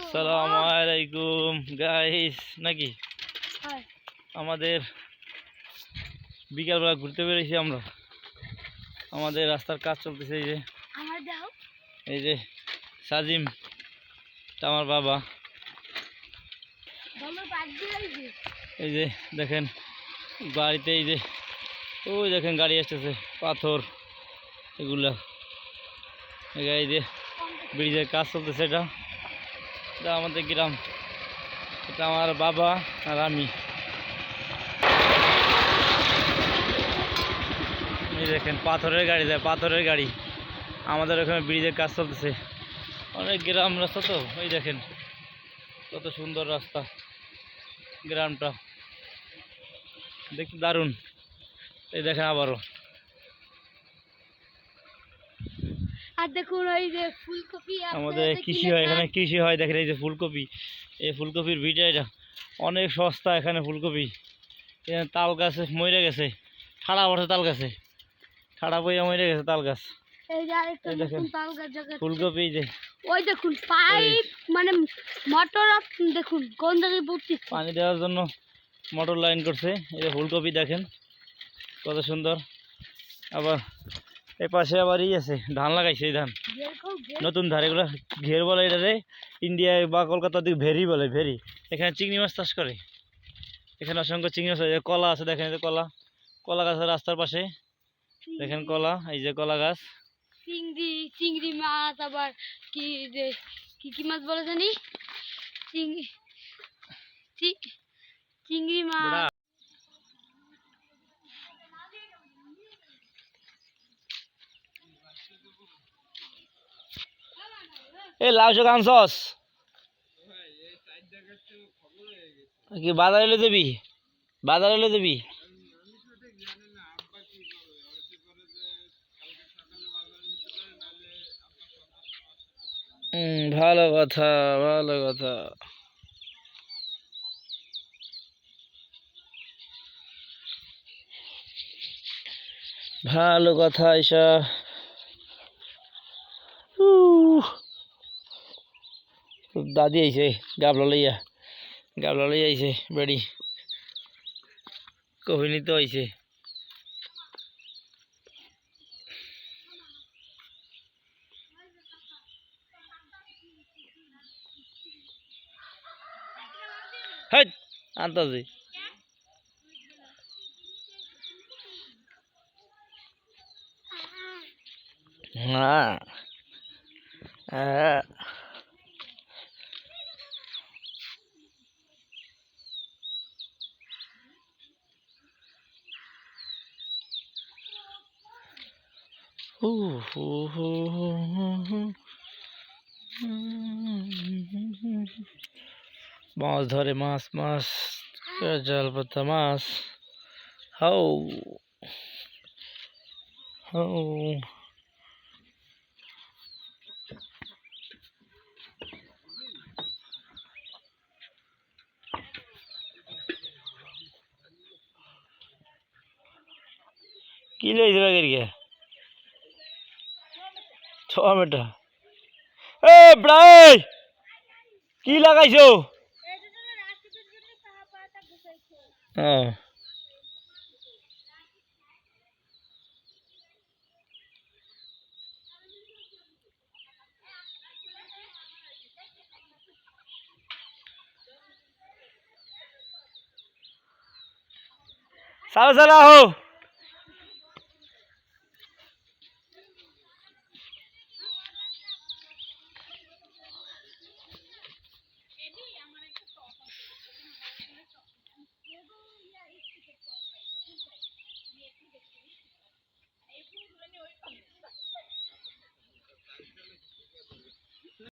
আসসালামু আলাইকুম গাইস নাকি আমাদের বিকালবেলা ঘুরতে বেরিয়েছি আমরা। আমাদের রাস্তার কাজ চলতেছে। এই যে সাজিম আমার বাবা, এই যে দেখেন বাড়িতে, এই যে ওই দেখেন গাড়ি আসতেছে, পাথর এগুলা, এই যে ব্রিজের কাজ চলতেছে। এটা আমাদের গ্রাম, এটা আমার বাবা আর আমি। এই দেখেন পাথরের গাড়ি যায়, পাথরের গাড়ি। আমাদের ওখানে ব্রিজের কাজ চলতেছে। অনেক গ্রাম রাস্তা তো, এই দেখেন কত সুন্দর রাস্তা, গ্রামটা দেখতে দারুণ। এই দেখেন আবারও, আর দেখুন এই যে ফুলকপি আমাদের কৃষি হয়, এখানে কৃষি হয়। দেখেন এই যে ফুলকপি, এই ফুলকপির ভিটা, এটা অনেক সস্তা এখানে ফুলকপি। এখানে তাল গাছে মরে গেছে, ঠাড়া পড়ছে তাল গাছে, ঠাড়া বইয়া মরে গেছে তাল গাছ। এই দেখেন ফুলকপি, যে ওই দেখুন পাইপ, মানে মোটর, দেখুন কোন জায়গায় ভর্তি পানি দেওয়ার জন্য মোটর লাইন করছে। এই যে ফুলকপি দেখেন কত সুন্দর। আবার এই পাশে আবার আছে, ধান লাগাইছে। এই ধান নতুন ধান, এগুলো ঘের বলে, এটারে ইন্ডিয়ায় বা কলকাতার দিকে ভেরি বলে, ভেরি। এখানে চিংড়ি মাছ চাষ করে, এখানে অসংখ্য চিংড়ি মাছ। কলা আছে দেখেন, এই যে কলা, কলা গাছ রাস্তার পাশে দেখেন কলা, এই যে কলা গাছ। চিংড়ি মাছ, আবার কি যে কি মাছ বলে জানি, চিংড়ি মাছ। এ লাউ শাক আনছস কি? বাজারে এলে দেবি, বাজারে এলে দেবি। ভালো কথা, ভালো কথা। ভালো কথা আইসা। দাদি আইছে গাবলা লইয়া, গাবলা লইয়া আইছে বেড়ি, কফি নিতে আইছে। হেট আনতাছি। হ্যাঁ হ্যাঁ, মাছ ধরে, মাছ মাছ, জাল পাতা মাছ। হাও হাও, কি লইছে বাগের গিয়া টমেটো। এ ব্রাই, কি লাগাইছো? হ্যাঁ, চালো চালো আহো।